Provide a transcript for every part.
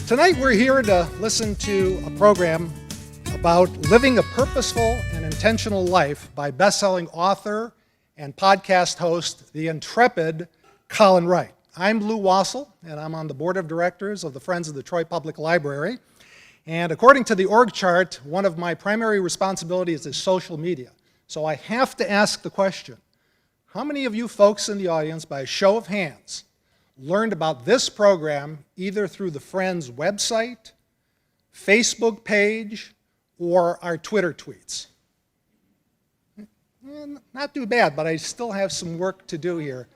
Tonight we're here to listen to a program about living a purposeful and intentional life by best-selling author and podcast host, the intrepid Colin Wright. I'm Lou Wassel, and I'm on the board of directors of the Friends of the Troy Public Library. And according to the org chart, one of my primary responsibilities is social media. So I have to ask the question, how many of you folks in the audience, by a show of hands, learned about this program either through the Friends website, Facebook page, or our Twitter tweets? Not too bad, but I still have some work to do here.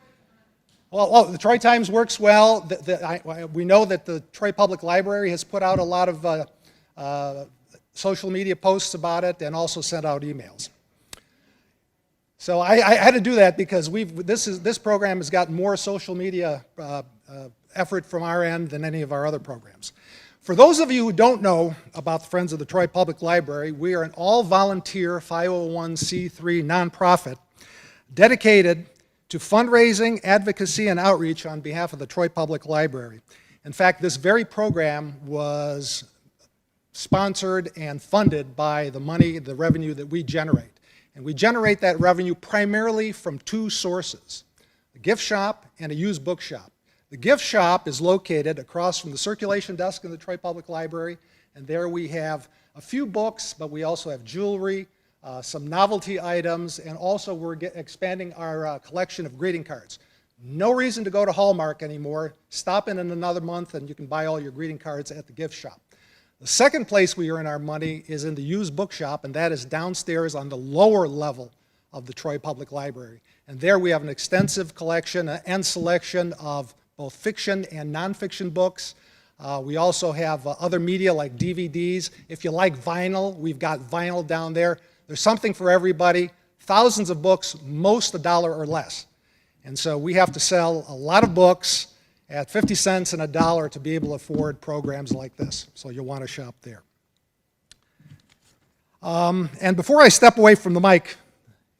Well, the Troy Times works well. We know that the Troy Public Library has put out a lot of social media posts about it and also sent out emails. So I had to do that because this program has got more social media effort from our end than any of our other programs. For those of you who don't know about the Friends of the Troy Public Library, we are an all-volunteer 501c3 nonprofit dedicated to fundraising, advocacy, and outreach on behalf of the Troy Public Library. In fact, this very program was sponsored and funded by the revenue that we generate. And we generate that revenue primarily from two sources, a gift shop and a used book shop. The gift shop is located across from the circulation desk in the Troy Public Library, and there we have a few books, but we also have jewelry, some novelty items, and also we're expanding our collection of greeting cards. No reason to go to Hallmark anymore. Stop in another month and you can buy all your greeting cards at the gift shop. The second place we earn our money is in the used bookshop, and that is downstairs on the lower level of the Troy Public Library. And there we have an extensive collection and selection of both fiction and nonfiction books. We also have other media like DVDs. If you like vinyl, we've got vinyl down there. There's something for everybody. Thousands of books, most $1 or less. And so we have to sell a lot of books at 50 cents and $1 to be able to afford programs like this. So you'll want to shop there. And before I step away from the mic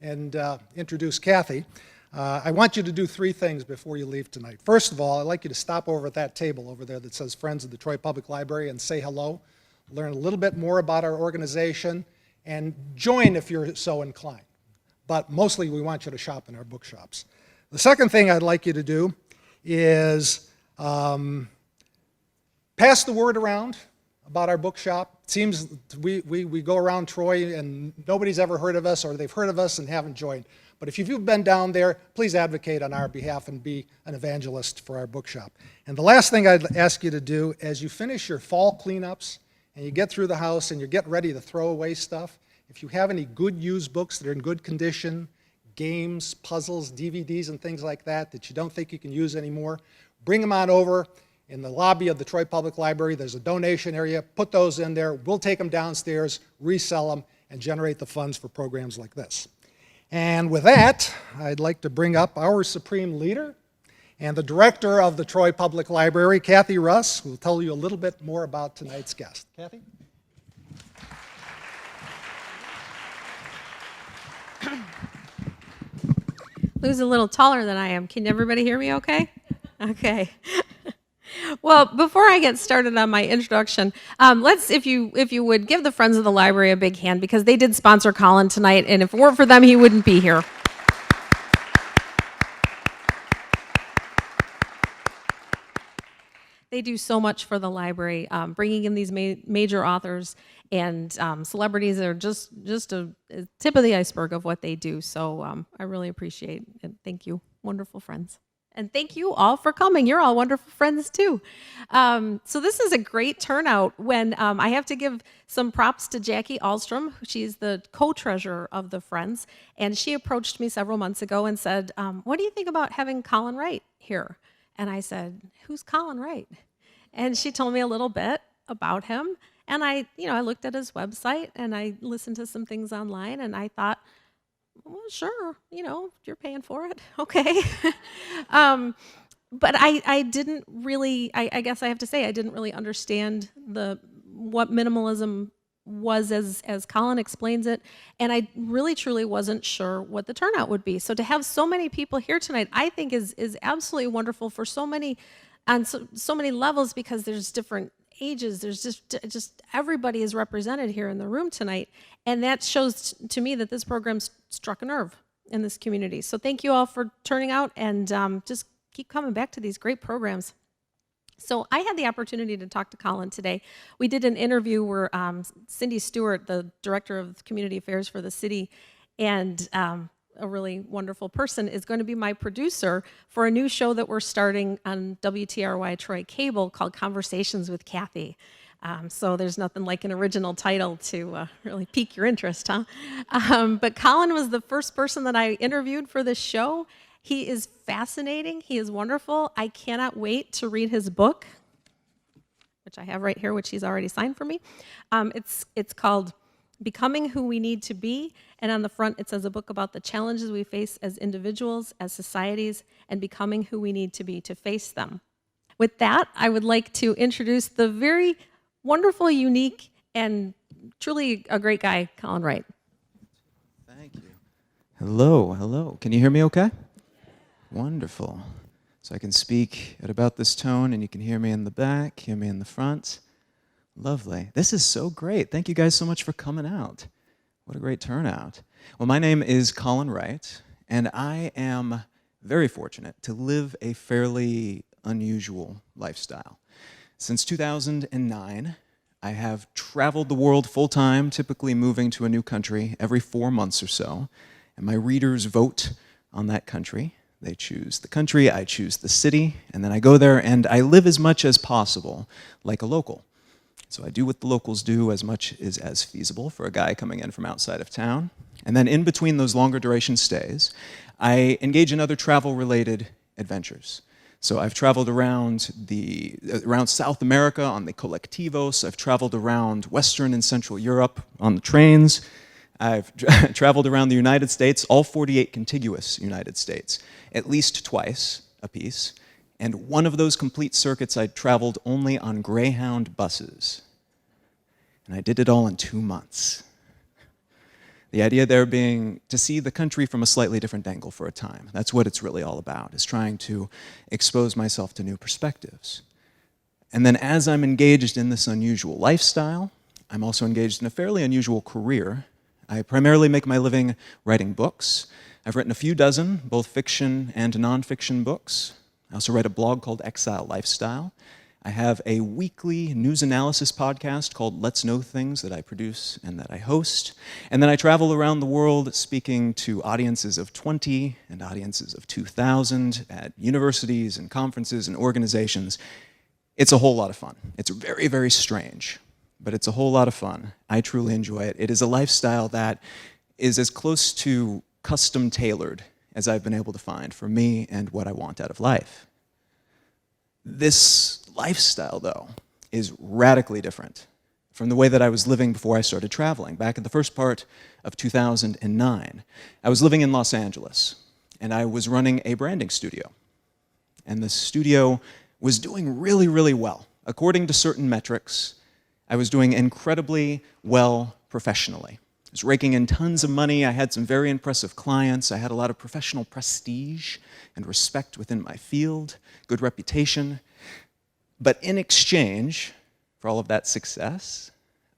and introduce Kathy, I want you to do three things before you leave tonight. First of all, I'd like you to stop over at that table over there that says Friends of the Troy Public Library and say hello, learn a little bit more about our organization, and join if you're so inclined. But mostly we want you to shop in our bookshops. The second thing I'd like you to do is pass the word around about our bookshop. It seems we go around Troy and nobody's ever heard of us, or they've heard of us and haven't joined. But if you've been down there, please advocate on our behalf and be an evangelist for our bookshop. And the last thing I'd ask you to do, as you finish your fall cleanups and you get through the house and you're getting ready to throw away stuff, if you have any good used books that are in good condition, games, puzzles, DVDs, and things like that you don't think you can use anymore, bring them on over in the lobby of the Troy Public Library. There's a donation area. Put those in there. We'll take them downstairs, resell them, and generate the funds for programs like this. And with that, I'd like to bring up our supreme leader and the director of the Troy Public Library, Kathy Russ, who will tell you a little bit more about tonight's guest. Kathy? Lou's a little taller than I am. Can everybody hear me okay? Okay. Well, before I get started on my introduction, if you would give the Friends of the Library a big hand, because they did sponsor Colin tonight, and if it weren't for them, he wouldn't be here. They do so much for the library, bringing in these major authors and celebrities that are just a tip of the iceberg of what they do. So I really appreciate it. Thank you, wonderful friends. And thank you all for coming. You're all wonderful friends too. So this is a great turnout when I have to give some props to Jackie Ahlstrom. She's the co-treasurer of the Friends. And she approached me several months ago and said, what do you think about having Colin Wright here? And I said, who's Colin Wright? And she told me a little bit about him. And I looked at his website and I listened to some things online and I thought, well, sure, you're paying for it, okay. But I didn't really, I guess I have to say, I didn't really understand what minimalism was as Colin explains it, and I really truly wasn't sure what the turnout would be. So to have so many people here tonight, I think is absolutely wonderful for so many, on so many levels, because there's different ages. There's just everybody is represented here in the room tonight. And that shows to me that this program's struck a nerve in this community. So thank you all for turning out, and just keep coming back to these great programs. So I had the opportunity to talk to Colin today. We did an interview where Cindy Stewart, the Director of Community Affairs for the city, and a really wonderful person, is going to be my producer for a new show that we're starting on WTRY Troy Cable called Conversations with Kathy. So there's nothing like an original title to really pique your interest, huh? But Colin was the first person that I interviewed for this show. He is fascinating. He is wonderful. I cannot wait to read his book, which I have right here, which he's already signed for me. It's called Becoming Who We Need to Be, and on the front it says a book about the challenges we face as individuals, as societies, and becoming who we need to be to face them. With that, I would like to introduce the very wonderful, unique, and truly a great guy, Colin Wright. Thank you. Hello, hello. Can you hear me okay? Wonderful. So I can speak at about this tone, and you can hear me in the back, hear me in the front. Lovely. This is so great. Thank you guys so much for coming out. What a great turnout. Well, my name is Colin Wright, and I am very fortunate to live a fairly unusual lifestyle. Since 2009, I have traveled the world full-time, typically moving to a new country every 4 months or so, and my readers vote on that country. They choose the country, I choose the city, and then I go there and I live as much as possible like a local. So I do what the locals do as much as feasible for a guy coming in from outside of town. And then in between those longer duration stays, I engage in other travel-related adventures. So I've traveled around South America on the colectivos. I've traveled around Western and Central Europe on the trains. I've traveled around the United States, all 48 contiguous United States, at least twice apiece. And one of those complete circuits I traveled only on Greyhound buses. And I did it all in 2 months. The idea there being to see the country from a slightly different angle for a time. That's what it's really all about, is trying to expose myself to new perspectives. And then as I'm engaged in this unusual lifestyle, I'm also engaged in a fairly unusual career. I primarily make my living writing books. I've written a few dozen, both fiction and nonfiction books. I also write a blog called Exile Lifestyle. I have a weekly news analysis podcast called Let's Know Things that I produce and that I host. And then I travel around the world speaking to audiences of 20 and audiences of 2,000 at universities and conferences and organizations. It's a whole lot of fun. It's very, very strange, but it's a whole lot of fun. I truly enjoy it. It is a lifestyle that is as close to custom tailored as I've been able to find for me and what I want out of life. This lifestyle, though, is radically different from the way that I was living before I started traveling. Back in the first part of 2009, I was living in Los Angeles, and I was running a branding studio. And the studio was doing really, really well. According to certain metrics, I was doing incredibly well professionally. I was raking in tons of money. I had some very impressive clients. I had a lot of professional prestige and respect within my field, good reputation. But in exchange for all of that success,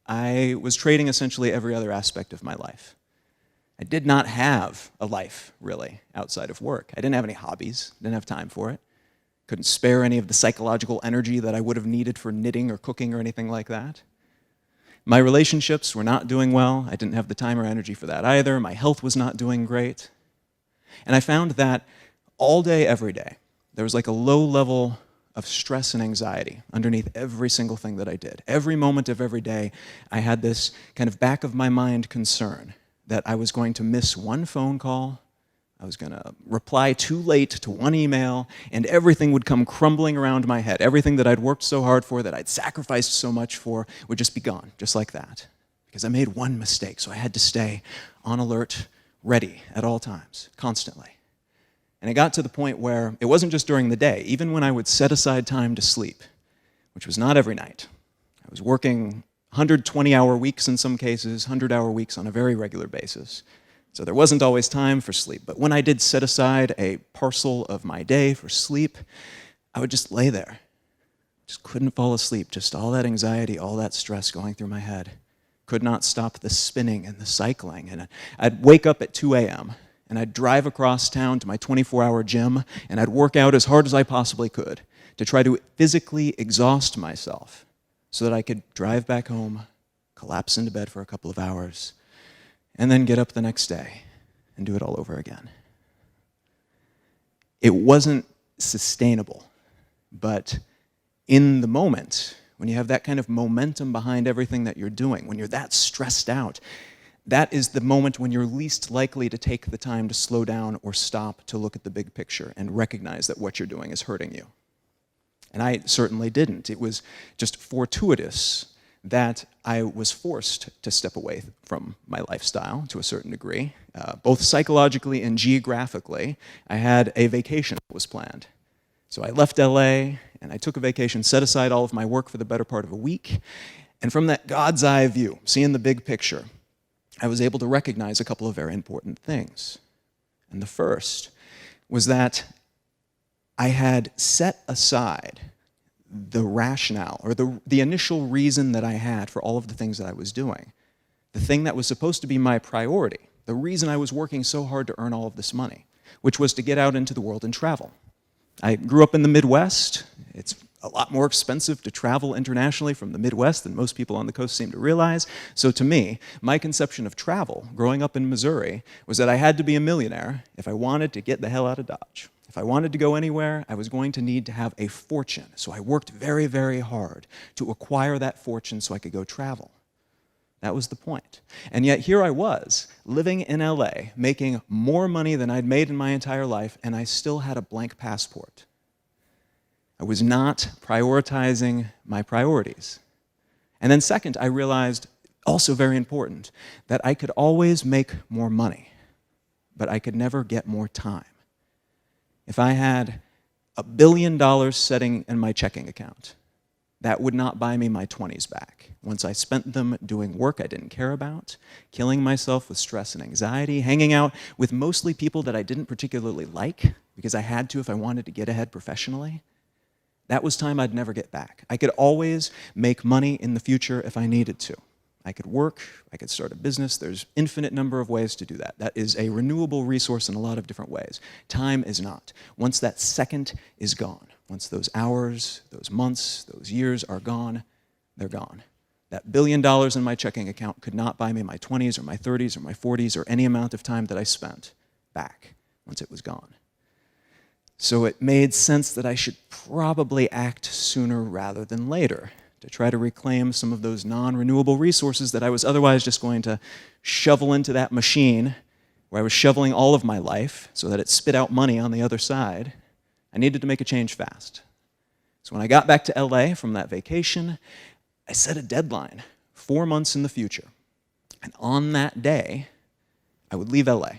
I was trading essentially every other aspect of my life. I did not have a life, really, outside of work. I didn't have any hobbies, didn't have time for it. Couldn't spare any of the psychological energy that I would have needed for knitting or cooking or anything like that. My relationships were not doing well. I didn't have the time or energy for that either. My health was not doing great. And I found that all day, every day, there was like a low level of stress and anxiety underneath every single thing that I did. Every moment of every day, I had this kind of back of my mind concern that I was going to miss one phone call, I was going to reply too late to one email, and everything would come crumbling around my head. Everything that I'd worked so hard for, that I'd sacrificed so much for, would just be gone, just like that. Because I made one mistake, so I had to stay on alert, ready at all times, constantly. And it got to the point where it wasn't just during the day. Even when I would set aside time to sleep, which was not every night, I was working 120-hour weeks in some cases, 100-hour weeks on a very regular basis. So there wasn't always time for sleep. But when I did set aside a parcel of my day for sleep, I would just lay there, Just couldn't fall asleep, just all that anxiety, all that stress going through my head. Could not stop the spinning and the cycling. And I'd wake up at 2 a.m., and I'd drive across town to my 24-hour gym, and I'd work out as hard as I possibly could to try to physically exhaust myself so that I could drive back home, collapse into bed for a couple of hours, and then get up the next day and do it all over again. It wasn't sustainable, but in the moment, when you have that kind of momentum behind everything that you're doing, when you're that stressed out, that is the moment when you're least likely to take the time to slow down or stop to look at the big picture and recognize that what you're doing is hurting you. And I certainly didn't. It was just fortuitous that I was forced to step away from my lifestyle to a certain degree. Both psychologically and geographically, I had a vacation that was planned. So I left LA, and I took a vacation, set aside all of my work for the better part of a week, and from that God's eye view, seeing the big picture, I was able to recognize a couple of very important things. And the first was that I had set aside the rationale, or the initial reason that I had for all of the things that I was doing. The thing that was supposed to be my priority, the reason I was working so hard to earn all of this money, which was to get out into the world and travel. I grew up in the Midwest. It's a lot more expensive to travel internationally from the Midwest than most people on the coast seem to realize. So to me, my conception of travel, growing up in Missouri, was that I had to be a millionaire if I wanted to get the hell out of Dodge. If I wanted to go anywhere, I was going to need to have a fortune. So I worked very, very hard to acquire that fortune so I could go travel. That was the point. And yet here I was, living in LA, making more money than I'd made in my entire life, and I still had a blank passport. I was not prioritizing my priorities. And then second, I realized, also very important, that I could always make more money, but I could never get more time. If I had $1 billion sitting in my checking account, that would not buy me my 20s back. Once I spent them doing work I didn't care about, killing myself with stress and anxiety, hanging out with mostly people that I didn't particularly like because I had to if I wanted to get ahead professionally, that was time I'd never get back. I could always make money in the future if I needed to. I could work, I could start a business. There's infinite number of ways to do that. That is a renewable resource in a lot of different ways. Time is not. Once that second is gone, once those hours, those months, those years are gone, they're gone. That $1 billion in my checking account could not buy me my 20s or my 30s or my 40s or any amount of time that I spent back once it was gone. So it made sense that I should probably act sooner rather than later to try to reclaim some of those non-renewable resources that I was otherwise just going to shovel into that machine where I was shoveling all of my life so that it spit out money on the other side. I needed to make a change fast. So when I got back to LA from that vacation, I set a deadline, 4 months in the future. And on that day, I would leave LA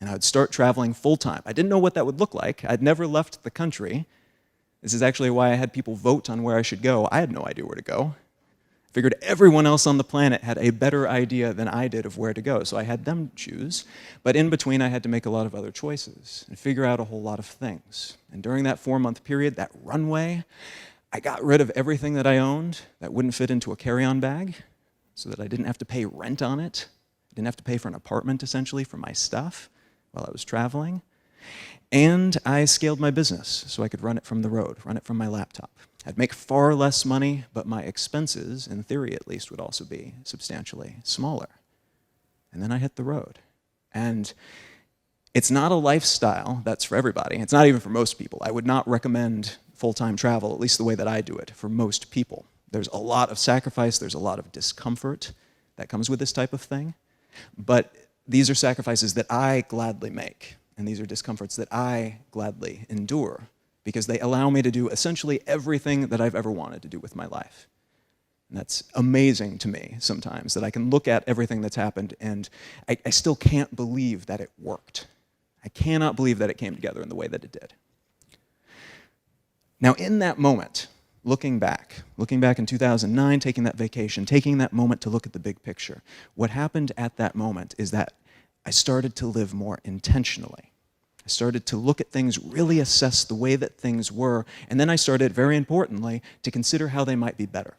and I would start traveling full time. I didn't know what that would look like. I'd never left the country. This is actually why I had people vote on where I should go. I had no idea where to go. I figured everyone else on the planet had a better idea than I did of where to go, so I had them choose. But in between, I had to make a lot of other choices and figure out a whole lot of things. And during that 4-month period, that runway, I got rid of everything that I owned that wouldn't fit into a carry-on bag so that I didn't have to pay rent on it. I didn't have to pay for an apartment, essentially, for my stuff while I was traveling. And I scaled my business so I could run it from the road, run it from my laptop. I'd make far less money, but my expenses, in theory at least, would also be substantially smaller. And then I hit the road. And it's not a lifestyle that's for everybody. It's not even for most people. I would not recommend full-time travel, at least the way that I do it, for most people. There's a lot of sacrifice, there's a lot of discomfort that comes with this type of thing. But these are sacrifices that I gladly make. And these are discomforts that I gladly endure because they allow me to do essentially everything that I've ever wanted to do with my life. And that's amazing to me sometimes, that I can look at everything that's happened and I still can't believe that it worked. I cannot believe that it came together in the way that it did. Now, in that moment, looking back in 2009, taking that vacation, taking that moment to look at the big picture, what happened at that moment is that I started to live more intentionally. I started to look at things, really assess the way that things were, and then I started, very importantly, to consider how they might be better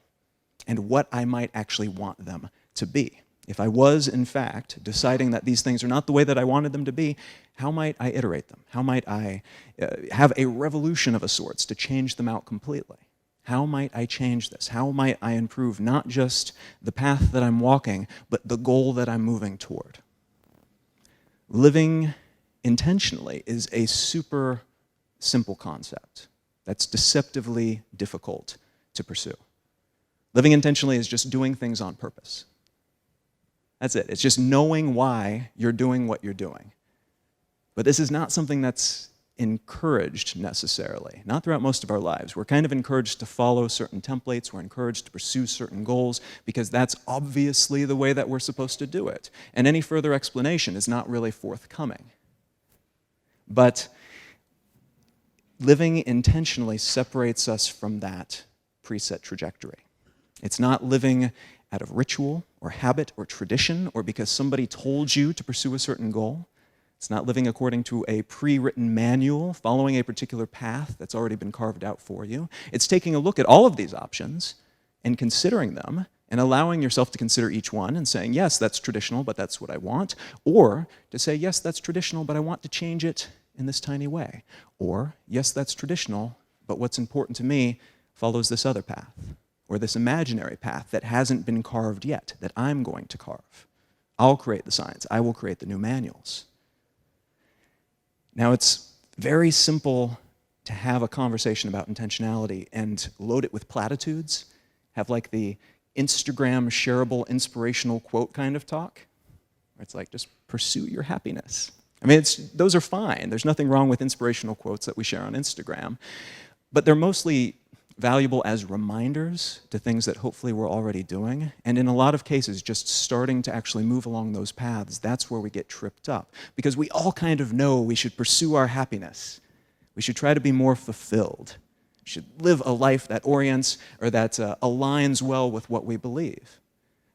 and what I might actually want them to be. If I was, in fact, deciding that these things are not the way that I wanted them to be, how might I iterate them? How might I have a revolution of a sorts to change them out completely? How might I change this? How might I improve not just the path that I'm walking, but the goal that I'm moving toward? Living intentionally is a super simple concept that's deceptively difficult to pursue. Living intentionally is just doing things on purpose. That's it. It's just knowing why you're doing what you're doing. But this is not something that's encouraged necessarily, not throughout most of our lives. We're kind of encouraged to follow certain templates, we're encouraged to pursue certain goals, because that's obviously the way that we're supposed to do it. And any further explanation is not really forthcoming. But living intentionally separates us from that preset trajectory. It's not living out of ritual or habit or tradition or because somebody told you to pursue a certain goal. It's not living according to a pre-written manual, following a particular path that's already been carved out for you. It's taking a look at all of these options and considering them and allowing yourself to consider each one and saying, yes, that's traditional, but that's what I want. Or to say, yes, that's traditional, but I want to change it in this tiny way. Or, yes, that's traditional, but what's important to me follows this other path, or this imaginary path that hasn't been carved yet, that I'm going to carve. I'll create the signs. I will create the new manuals. Now, it's very simple to have a conversation about intentionality and load it with platitudes, have like the Instagram shareable inspirational quote kind of talk, where it's like, just pursue your happiness. I mean, those are fine. There's nothing wrong with inspirational quotes that we share on Instagram, but they're mostly valuable as reminders to things that hopefully we're already doing. And in a lot of cases, just starting to actually move along those paths, that's where we get tripped up. Because we all kind of know we should pursue our happiness. We should try to be more fulfilled. We should live a life that orients or that aligns well with what we believe.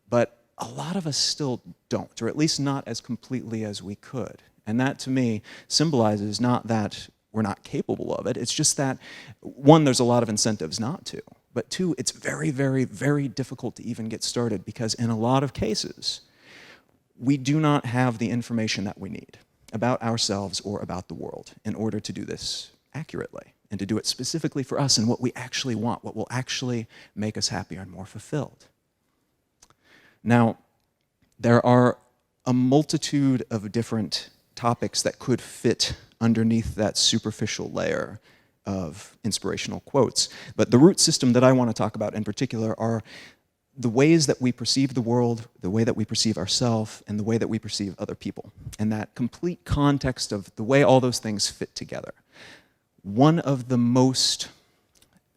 But a lot of us still don't, or at least not as completely as we could. And that, to me, symbolizes not that we're not capable of it. It's just that, one, there's a lot of incentives not to. But two, it's very, very, very difficult to even get started because in a lot of cases, we do not have the information that we need about ourselves or about the world in order to do this accurately and to do it specifically for us and what we actually want, what will actually make us happier and more fulfilled. Now, there are a multitude of different topics that could fit underneath that superficial layer of inspirational quotes. But the root system that I want to talk about in particular are the ways that we perceive the world, the way that we perceive ourselves, and the way that we perceive other people, and that complete context of the way all those things fit together. One of the most,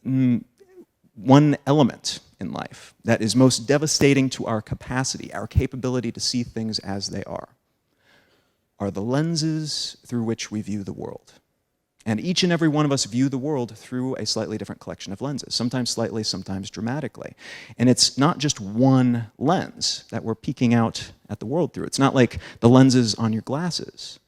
one element in life that is most devastating to our capacity, our capability to see things as they are the lenses through which we view the world. And each and every one of us view the world through a slightly different collection of lenses, sometimes slightly, sometimes dramatically. And it's not just one lens that we're peeking out at the world through. It's not like the lenses on your glasses.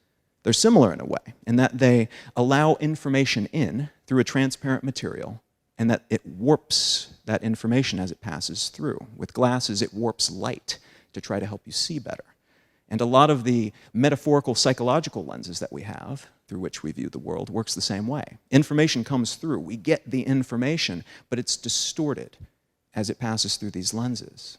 They're similar in a way, in that they allow information in through a transparent material, and that it warps that information as it passes through. With glasses, it warps light to try to help you see better. And a lot of the metaphorical psychological lenses that we have through which we view the world works the same way. Information comes through. We get the information, but it's distorted as it passes through these lenses.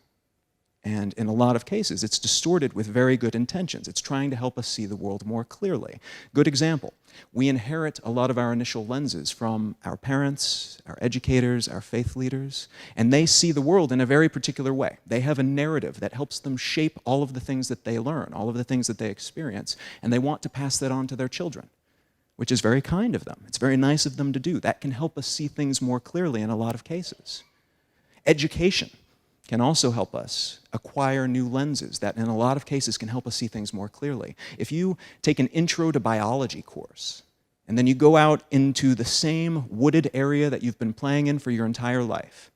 And in a lot of cases, it's distorted with very good intentions. It's trying to help us see the world more clearly. Good example, we inherit a lot of our initial lenses from our parents, our educators, our faith leaders, and they see the world in a very particular way. They have a narrative that helps them shape all of the things that they learn, all of the things that they experience, and they want to pass that on to their children, which is very kind of them. It's very nice of them to do. That can help us see things more clearly in a lot of cases. Education can also help us acquire new lenses that in a lot of cases can help us see things more clearly. If you take an intro to biology course, and then you go out into the same wooded area that you've been playing in for your entire life,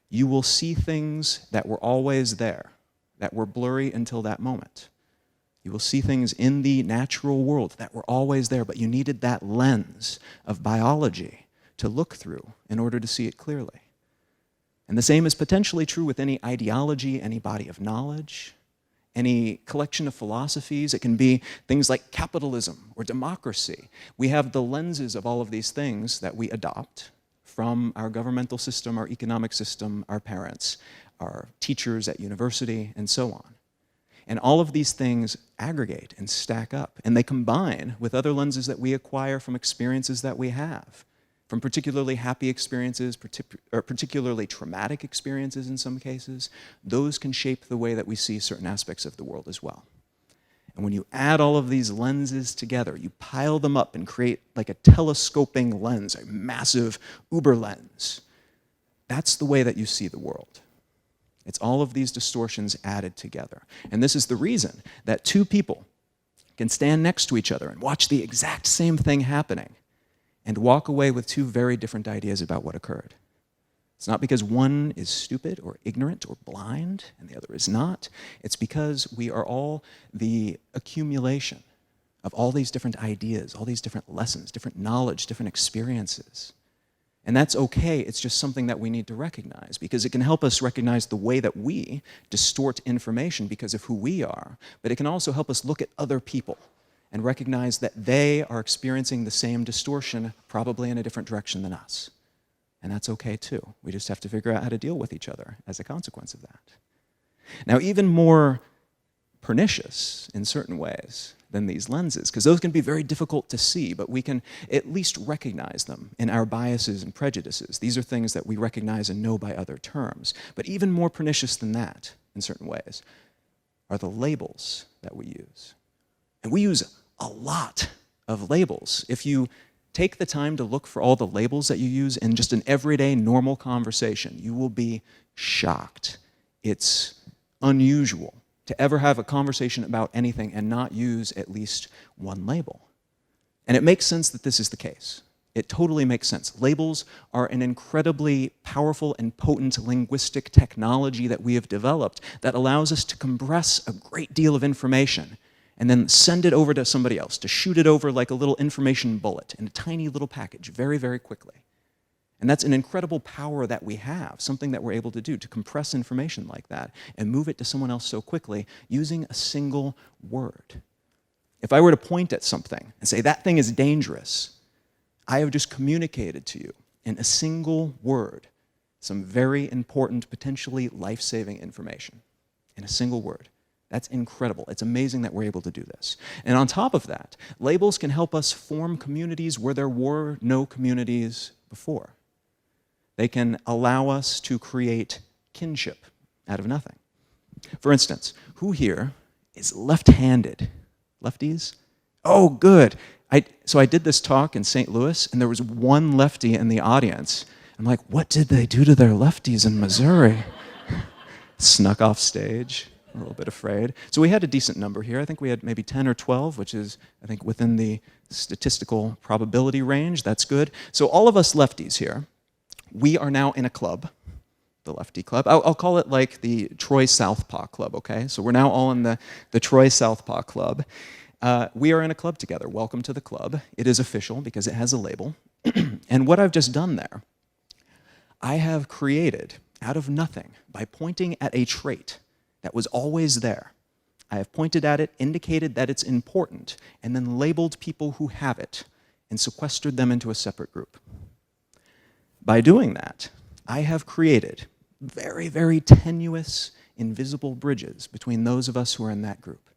you will see things that were always there, that were blurry until that moment. You will see things in the natural world that were always there, but you needed that lens of biology to look through in order to see it clearly. And the same is potentially true with any ideology, any body of knowledge, any collection of philosophies. It can be things like capitalism or democracy. We have the lenses of all of these things that we adopt from our governmental system, our economic system, our parents, our teachers at university, and so on. And all of these things aggregate and stack up, and they combine with other lenses that we acquire from experiences that we have, from particularly happy experiences, or particularly traumatic experiences in some cases. Those can shape the way that we see certain aspects of the world as well. And when you add all of these lenses together, you pile them up and create like a telescoping lens, a massive Uber lens. That's the way that you see the world. It's all of these distortions added together. And this is the reason that two people can stand next to each other and watch the exact same thing happening and walk away with two very different ideas about what occurred. It's not because one is stupid or ignorant or blind and the other is not. It's because we are all the accumulation of all these different ideas, all these different lessons, different knowledge, different experiences. And that's okay. It's just something that we need to recognize because it can help us recognize the way that we distort information because of who we are, but it can also help us look at other people and recognize that they are experiencing the same distortion, probably in a different direction than us. And that's okay too. We just have to figure out how to deal with each other as a consequence of that. Now, even more pernicious in certain ways than these lenses, because those can be very difficult to see, but we can at least recognize them in our biases and prejudices. These are things that we recognize and know by other terms. But even more pernicious than that, in certain ways, are the labels that we use. And we use a lot of labels. If you take the time to look for all the labels that you use in just an everyday, normal conversation, you will be shocked. It's unusual to ever have a conversation about anything and not use at least one label. And it makes sense that this is the case. It totally makes sense. Labels are an incredibly powerful and potent linguistic technology that we have developed that allows us to compress a great deal of information and then send it over to somebody else, to shoot it over like a little information bullet in a tiny little package very, very quickly. And that's an incredible power that we have, something that we're able to do, to compress information like that and move it to someone else so quickly using a single word. If I were to point at something and say, that thing is dangerous, I have just communicated to you in a single word some very important, potentially life-saving information in a single word. That's incredible. It's amazing that we're able to do this. And on top of that, labels can help us form communities where there were no communities before. They can allow us to create kinship out of nothing. For instance, who here is left-handed? Lefties? Oh, good. So I did this talk in St. Louis, and there was one lefty in the audience. I'm like, what did they do to their lefties in Missouri? Snuck off stage, a little bit afraid. So we had a decent number here. I think we had maybe 10 or 12, which is, I think, within the statistical probability range. That's good. So all of us lefties here, we are now in a club, the Lefty Club. I'll call it like the Troy Southpaw Club, okay? So we're now all in the Troy Southpaw Club. We are in a club together. Welcome to the club. It is official because it has a label. And what I've just done there, I have created out of nothing by pointing at a trait that was always there. I have pointed at it, indicated that it's important, and then labeled people who have it and sequestered them into a separate group. By doing that, I have created very, very tenuous, invisible bridges between those of us who are in that group.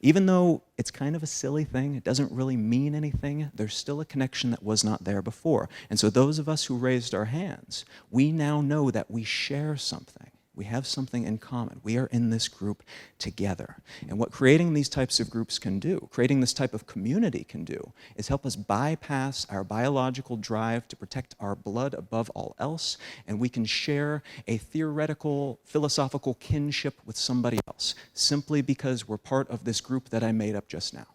Even though it's kind of a silly thing, it doesn't really mean anything, there's still a connection that was not there before. And so those of us who raised our hands, we now know that we share something. We have something in common. We are in this group together. And what creating these types of groups can do, creating this type of community can do, is help us bypass our biological drive to protect our blood above all else, and we can share a theoretical, philosophical kinship with somebody else, simply because we're part of this group that I made up just now.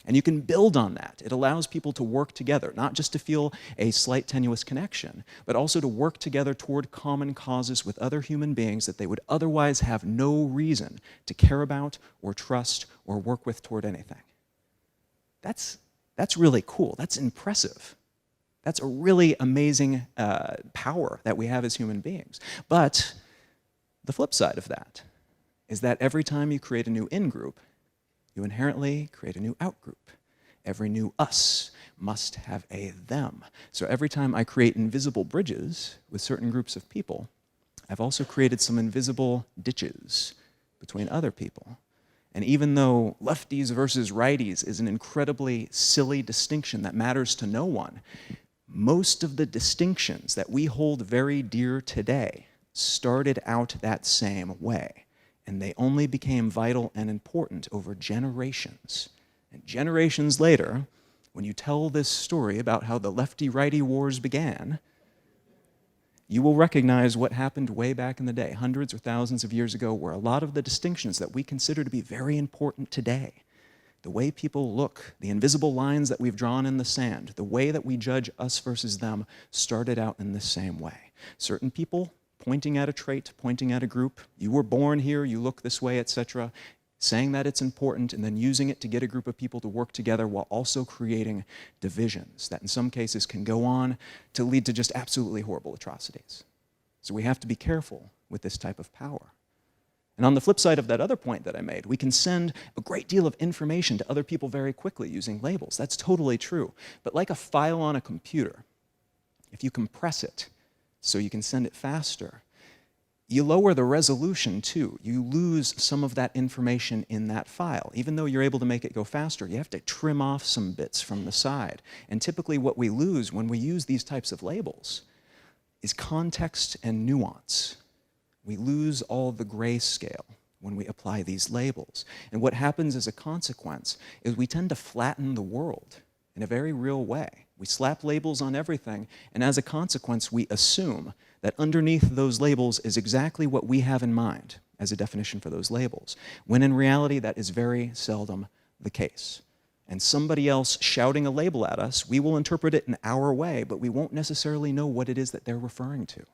And you can build on that. It allows people to work together, not just to feel a slight tenuous connection, but also to work together toward common causes with other human beings that they would otherwise have no reason to care about or trust or work with toward anything. That's really cool. That's impressive. That's a really amazing power that we have as human beings. But the flip side of that is that every time you create a new in-group, you inherently create a new out-group. Every new us must have a them. So every time I create invisible bridges with certain groups of people, I've also created some invisible ditches between other people. And even though lefties versus righties is an incredibly silly distinction that matters to no one, most of the distinctions that we hold very dear today started out that same way. And they only became vital and important over generations. And generations later, when you tell this story about how the lefty-righty wars began, you will recognize what happened way back in the day, hundreds or thousands of years ago, where a lot of the distinctions that we consider to be very important today, the way people look, the invisible lines that we've drawn in the sand, the way that we judge us versus them, started out in the same way. Certain people pointing at a trait, pointing at a group, you were born here, you look this way, etc., saying that it's important, and then using it to get a group of people to work together while also creating divisions that in some cases can go on to lead to just absolutely horrible atrocities. So we have to be careful with this type of power. And on the flip side of that other point that I made, we can send a great deal of information to other people very quickly using labels. That's totally true. But like a file on a computer, if you compress it so you can send it faster, you lower the resolution too. You lose some of that information in that file. Even though you're able to make it go faster, you have to trim off some bits from the side. And typically what we lose when we use these types of labels is context and nuance. We lose all the grayscale when we apply these labels. And what happens as a consequence is we tend to flatten the world in a very real way. We slap labels on everything, and as a consequence, we assume that underneath those labels is exactly what we have in mind as a definition for those labels, when in reality that is very seldom the case. And somebody else shouting a label at us, we will interpret it in our way, but we won't necessarily know what it is that they're referring to.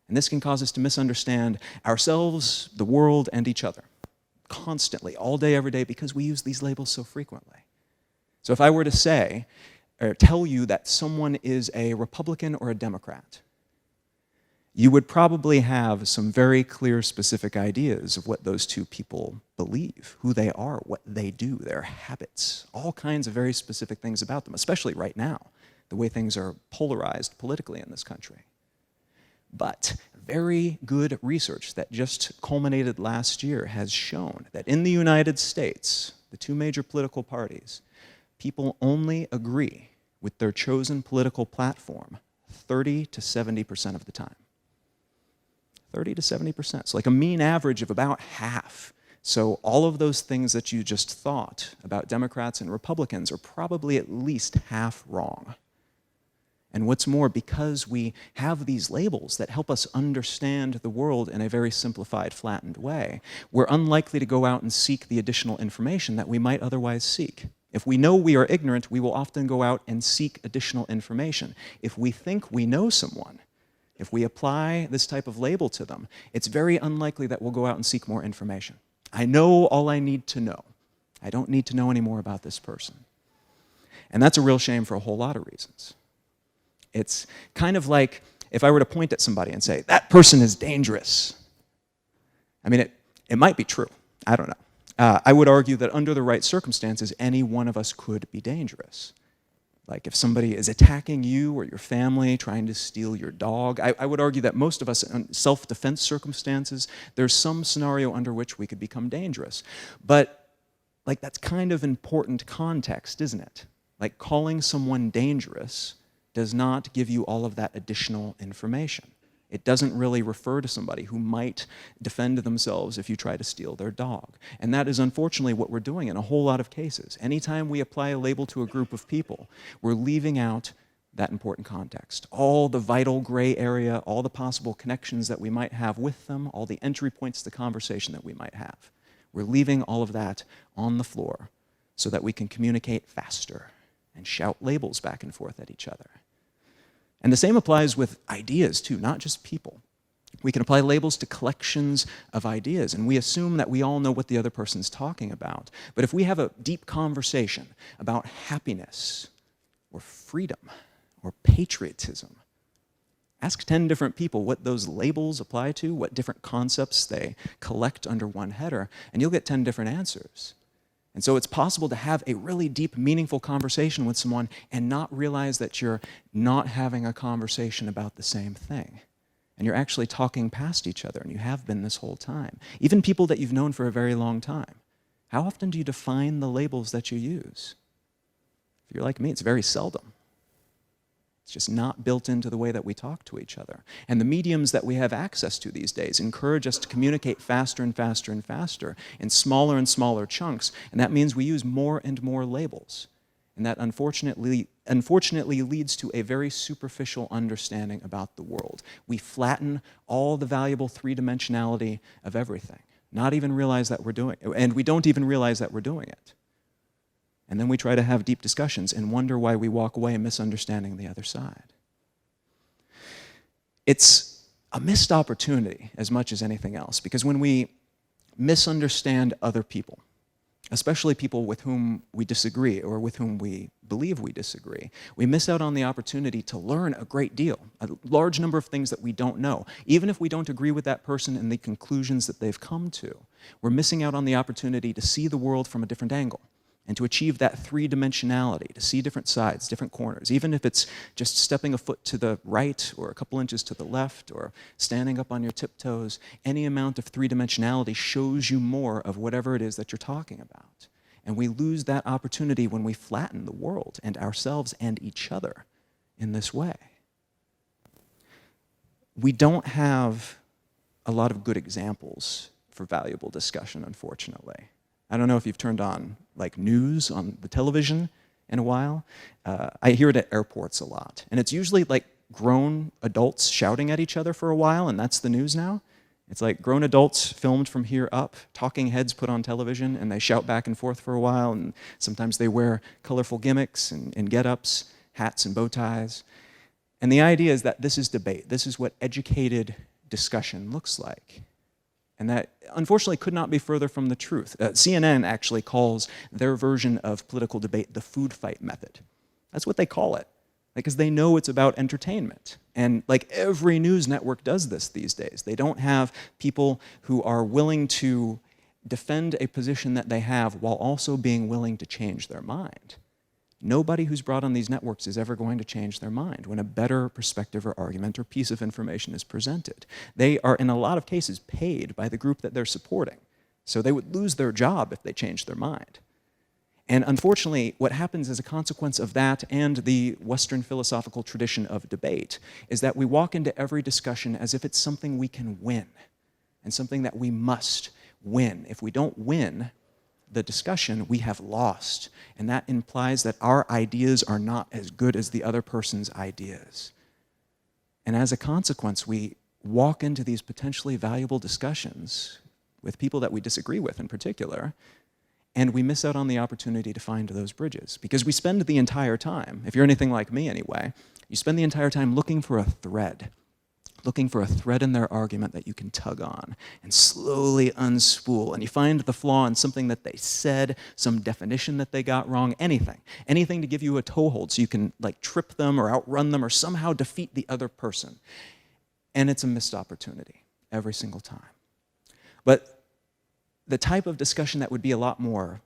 And this can cause us to misunderstand ourselves, the world, and each other constantly, all day, every day, because we use these labels so frequently. So if I were to say, or tell you that someone is a Republican or a Democrat, you would probably have some very clear, specific ideas of what those two people believe, who they are, what they do, their habits, all kinds of very specific things about them, especially right now, the way things are polarized politically in this country. But very good research that just culminated last year has shown that in the United States, the two major political parties, people only agree with their chosen political platform 30 to 70% of the time. 30 to 70%. So like a mean average of about half. So all of those things that you just thought about Democrats and Republicans are probably at least half wrong. And what's more, because we have these labels that help us understand the world in a very simplified, flattened way, we're unlikely to go out and seek the additional information that we might otherwise seek. If we know we are ignorant, we will often go out and seek additional information. If we think we know someone, if we apply this type of label to them, it's very unlikely that we'll go out and seek more information. I know all I need to know. I don't need to know any more about this person. And that's a real shame for a whole lot of reasons. It's kind of like if I were to point at somebody and say, that person is dangerous. I mean, it might be true. I don't know. I would argue that under the right circumstances, any one of us could be dangerous. Like if somebody is attacking you or your family, trying to steal your dog, I would argue that most of us in self-defense circumstances, there's some scenario under which we could become dangerous. But like that's kind of important context, isn't it? Like calling someone dangerous does not give you all of that additional information. It doesn't really refer to somebody who might defend themselves if you try to steal their dog. And that is unfortunately what we're doing in a whole lot of cases. Anytime we apply a label to a group of people, we're leaving out that important context. All the vital gray area, all the possible connections that we might have with them, all the entry points to conversation that we might have. We're leaving all of that on the floor so that we can communicate faster and shout labels back and forth at each other. And the same applies with ideas too, not just people. We can apply labels to collections of ideas, and we assume that we all know what the other person's talking about. But if we have a deep conversation about happiness or freedom or patriotism, ask 10 different people what those labels apply to, what different concepts they collect under one header, and you'll get 10 different answers. And so it's possible to have a really deep, meaningful conversation with someone and not realize that you're not having a conversation about the same thing. And you're actually talking past each other, and you have been this whole time. Even people that you've known for a very long time. How often do you define the labels that you use? If you're like me, it's very seldom. It's just not built into the way that we talk to each other. And the mediums that we have access to these days encourage us to communicate faster and faster and faster in smaller and smaller chunks, and that means we use more and more labels. And that unfortunately leads to a very superficial understanding about the world. We flatten all the valuable three-dimensionality of everything, not even realize that we're doing it, and we don't even realize that we're doing it. And then we try to have deep discussions and wonder why we walk away misunderstanding the other side. It's a missed opportunity as much as anything else, because when we misunderstand other people, especially people with whom we disagree or with whom we believe we disagree, we miss out on the opportunity to learn a great deal, a large number of things that we don't know. Even if we don't agree with that person and the conclusions that they've come to, we're missing out on the opportunity to see the world from a different angle and to achieve that three-dimensionality, to see different sides, different corners, even if it's just stepping a foot to the right or a couple inches to the left or standing up on your tiptoes. Any amount of three-dimensionality shows you more of whatever it is that you're talking about. And we lose that opportunity when we flatten the world and ourselves and each other in this way. We don't have a lot of good examples for valuable discussion, unfortunately. I don't know if you've turned on like news on the television in a while. I hear it at airports a lot. And it's usually like grown adults shouting at each other for a while, and that's the news now. It's like grown adults filmed from here up, talking heads put on television, and they shout back and forth for a while, and sometimes they wear colorful gimmicks and get-ups, hats and bow ties. And the idea is that this is debate. This is what educated discussion looks like. And that, unfortunately, could not be further from the truth. CNN actually calls their version of political debate the food fight method. That's what they call it, because they know it's about entertainment. And like every news network does this these days. They don't have people who are willing to defend a position that they have while also being willing to change their mind. Nobody who's brought on these networks is ever going to change their mind when a better perspective or argument or piece of information is presented. They are, in a lot of cases, paid by the group that they're supporting. So they would lose their job if they changed their mind. And unfortunately, what happens as a consequence of that and the Western philosophical tradition of debate is that we walk into every discussion as if it's something we can win and something that we must win. If we don't win the discussion, we have lost. And that implies that our ideas are not as good as the other person's ideas. And as a consequence, we walk into these potentially valuable discussions with people that we disagree with in particular, and we miss out on the opportunity to find those bridges. Because we spend the entire time, if you're anything like me anyway, you spend the entire time looking for a thread in their argument that you can tug on and slowly unspool. And you find the flaw in something that they said, some definition that they got wrong, anything to give you a toehold so you can like trip them or outrun them or somehow defeat the other person. And it's a missed opportunity every single time. But the type of discussion that would be a lot more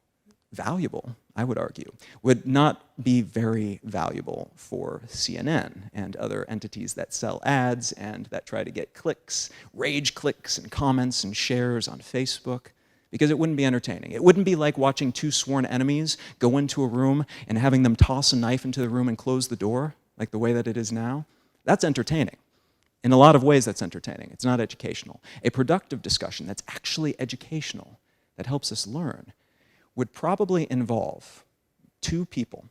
valuable, I would argue, would not be very valuable for CNN and other entities that sell ads and that try to get clicks, rage clicks and comments and shares on Facebook, because it wouldn't be entertaining. It wouldn't be like watching two sworn enemies go into a room and having them toss a knife into the room and close the door, like the way that it is now. That's entertaining. In a lot of ways, that's entertaining. It's not educational. A productive discussion that's actually educational, that helps us learn, would probably involve two people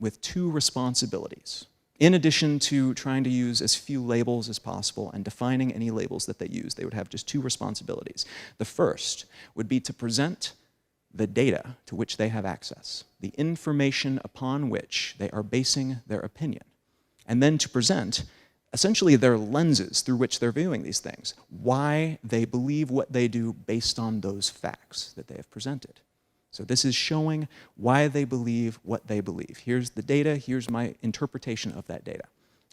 with two responsibilities, in addition to trying to use as few labels as possible and defining any labels that they use. They would have just two responsibilities. The first would be to present the data to which they have access, the information upon which they are basing their opinion, and then to present essentially their lenses through which they're viewing these things, why they believe what they do based on those facts that they have presented. So this is showing why they believe what they believe. Here's the data, here's my interpretation of that data.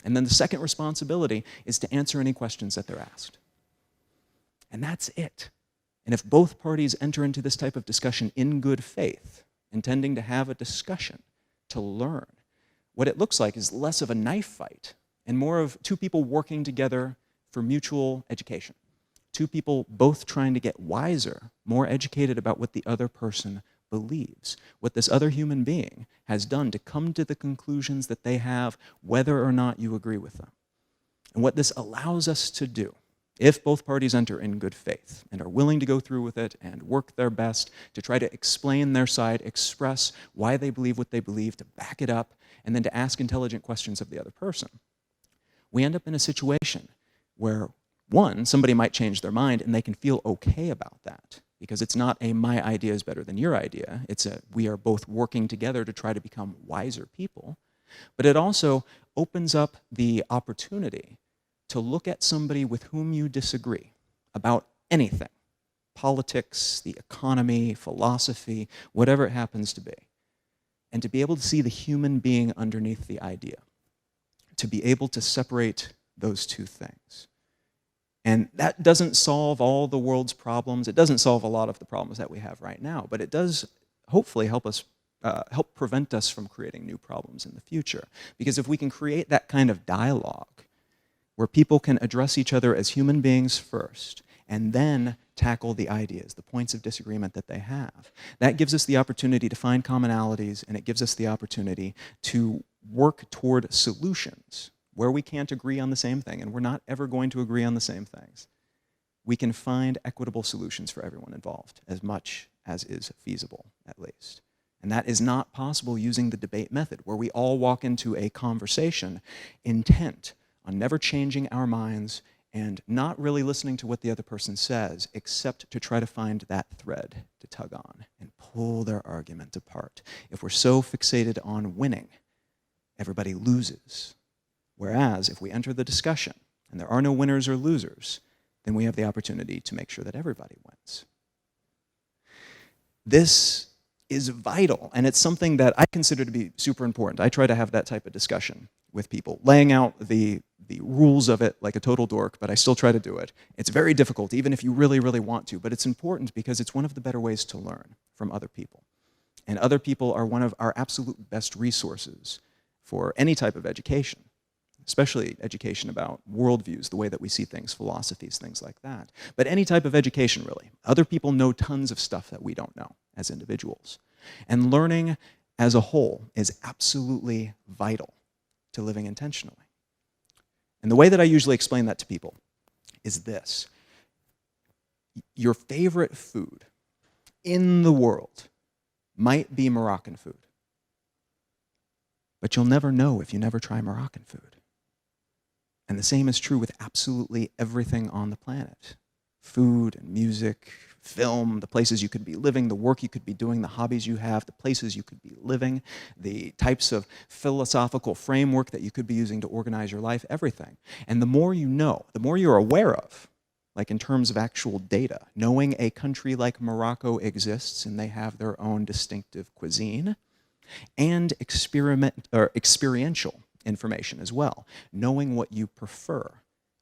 And then the second responsibility is to answer any questions that they're asked. And that's it. And if both parties enter into this type of discussion in good faith, intending to have a discussion, to learn, what it looks like is less of a knife fight and more of two people working together for mutual education. Two people both trying to get wiser, more educated about what the other person believes, what this other human being has done to come to the conclusions that they have, whether or not you agree with them. And what this allows us to do, if both parties enter in good faith and are willing to go through with it and work their best to try to explain their side, express why they believe what they believe, to back it up, and then to ask intelligent questions of the other person, we end up in a situation where, one, somebody might change their mind and they can feel okay about that, because it's not a my idea is better than your idea. It's a we are both working together to try to become wiser people. But it also opens up the opportunity to look at somebody with whom you disagree about anything, politics, the economy, philosophy, whatever it happens to be, and to be able to see the human being underneath the idea, to be able to separate those two things. And that doesn't solve all the world's problems. It doesn't solve a lot of the problems that we have right now, but it does hopefully help prevent us from creating new problems in the future. Because if we can create that kind of dialogue where people can address each other as human beings first, and then tackle the ideas, the points of disagreement that they have, that gives us the opportunity to find commonalities, and it gives us the opportunity to work toward solutions where we can't agree on the same thing, and we're not ever going to agree on the same things. We can find equitable solutions for everyone involved, as much as is feasible, at least. And that is not possible using the debate method, where we all walk into a conversation intent on never changing our minds and not really listening to what the other person says, except to try to find that thread to tug on and pull their argument apart. If we're so fixated on winning, everybody loses. Whereas if we enter the discussion and there are no winners or losers, then we have the opportunity to make sure that everybody wins. This is vital, and it's something that I consider to be super important. I try to have that type of discussion with people, laying out the rules of it like a total dork, but I still try to do it. It's very difficult, even if you really, really want to, but it's important because it's one of the better ways to learn from other people. And other people are one of our absolute best resources for any type of education, especially education about worldviews, the way that we see things, philosophies, things like that. But any type of education, really. Other people know tons of stuff that we don't know as individuals. And learning as a whole is absolutely vital to living intentionally. And the way that I usually explain that to people is this. Your favorite food in the world might be Moroccan food, but you'll never know if you never try Moroccan food. And the same is true with absolutely everything on the planet. Food and music, film, the places you could be living, the work you could be doing, the hobbies you have, the places you could be living, the types of philosophical framework that you could be using to organize your life, everything. And the more you know, the more you're aware of, like in terms of actual data, knowing a country like Morocco exists and they have their own distinctive cuisine, and experiential information as well, knowing what you prefer